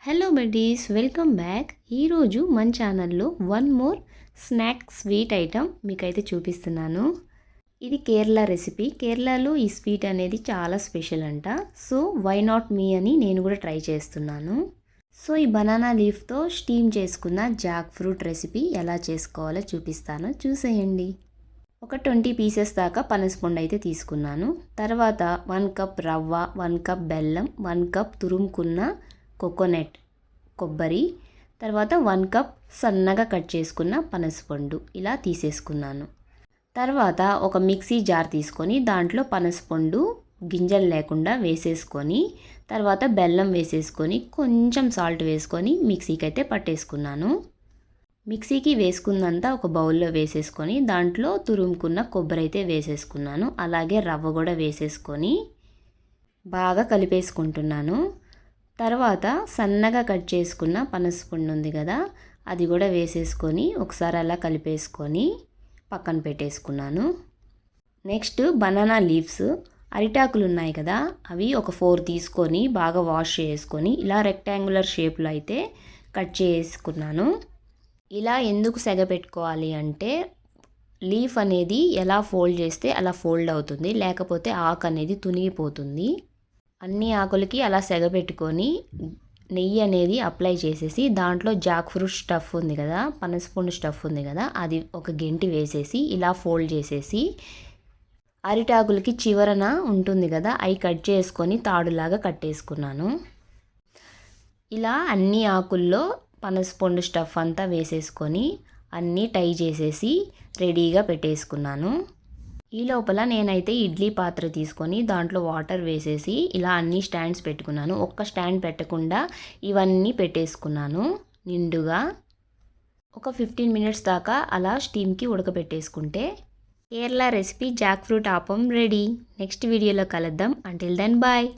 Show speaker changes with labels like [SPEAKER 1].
[SPEAKER 1] Hello buddies, welcome back. ఈరోజు మన ఛానల్లో one more snack sweet item మీకైతే చూపిస్తున్నాను. ఇది కేరళ రెసిపీ. కేరళలో ఈ స్వీట్ అనేది చాలా స్పెషల్ అంట. సో వై నాట్ మీ అని నేను కూడా ట్రై చేస్తున్నాను. సో ఈ బనానా లీఫ్తో స్టీమ్ చేసుకున్న జాక్ ఫ్రూట్ రెసిపీ ఎలా చేసుకోవాలో చూపిస్తాను, చూసేయండి. ఒక 20 పీసెస్ దాకా పనసపండు అయితే తీసుకున్నాను. తర్వాత 1 కప్ రవ్వ, 1 కప్ బెల్లం, 1 కప్ తురుముకున్న కోకోనట్ కొబ్బరి, తర్వాత 1 కప్ సన్నగా కట్ చేసుకున్న పనసపండు ఇలా తీసేసుకున్నాను. తర్వాత ఒక మిక్సీ జార్ తీసుకొని దాంట్లో పనసపండు గింజలు లేకుండా వేసేసుకొని, తర్వాత బెల్లం వేసేసుకొని కొంచెం సాల్ట్ వేసుకొని మిక్సీకి అయితే పట్టేసుకున్నాను. మిక్సీకి వేసుకున్నంత ఒక బౌల్లో వేసేసుకొని దాంట్లో తురుముకున్న కొబ్బరి అయితే వేసేసుకున్నాను. అలాగే రవ్వ కూడా వేసేసుకొని బాగా కలిపేసుకుంటున్నాను. తర్వాత సన్నగా కట్ చేసుకున్న పనసపండు ఉంది కదా, అది కూడా వేసేసుకొని ఒకసారి అలా కలిపేసుకొని పక్కన పెట్టేసుకున్నాను. నెక్స్ట్ బనానా లీవ్స్, అరిటాకులు ఉన్నాయి కదా, అవి ఒక 4 తీసుకొని బాగా వాష్ చేసుకొని ఇలా రెక్టాంగులర్ షేప్లో అయితే కట్ చేసుకున్నాను. ఇలా ఎందుకు సెగపెట్టుకోవాలి అంటే లీఫ్ అనేది ఎలా ఫోల్డ్ చేస్తే అలా ఫోల్డ్ అవుతుంది, లేకపోతే ఆకు అనేది తునిగిపోతుంది. అన్ని ఆకులకి అలా సెగపెట్టుకొని నెయ్యి అనేది అప్లై చేసేసి దాంట్లో జాక్ ఫ్రూట్ స్టఫ్ ఉంది కదా, పనసపండు స్టఫ్ ఉంది కదా, అది ఒక గెంటి వేసేసి ఇలా ఫోల్డ్ చేసేసి అరిటాకులకి చివరన ఉంటుంది కదా, అవి కట్ చేసుకొని తాడులాగా కట్టేసుకున్నాను. ఇలా అన్ని ఆకుల్లో పనసపండు స్టఫ్ అంతా వేసేసుకొని అన్నీ టై చేసేసి రెడీగా పెట్టేసుకున్నాను. ఈ లోపల నేనైతే ఇడ్లీ పాత్ర తీసుకొని దాంట్లో వాటర్ వేసేసి ఇలా అన్ని స్టాండ్స్ పెట్టుకున్నాను. ఒక్క స్టాండ్ పెట్టకుండా ఇవన్నీ పెట్టేసుకున్నాను నిండుగా. ఒక 15 మినిట్స్ దాకా అలా స్టీమ్కి ఉడకబెట్టేసుకుంటే Kerala recipe jackfruit appam ready. Next వీడియోలో కలుద్దాం. Until then bye.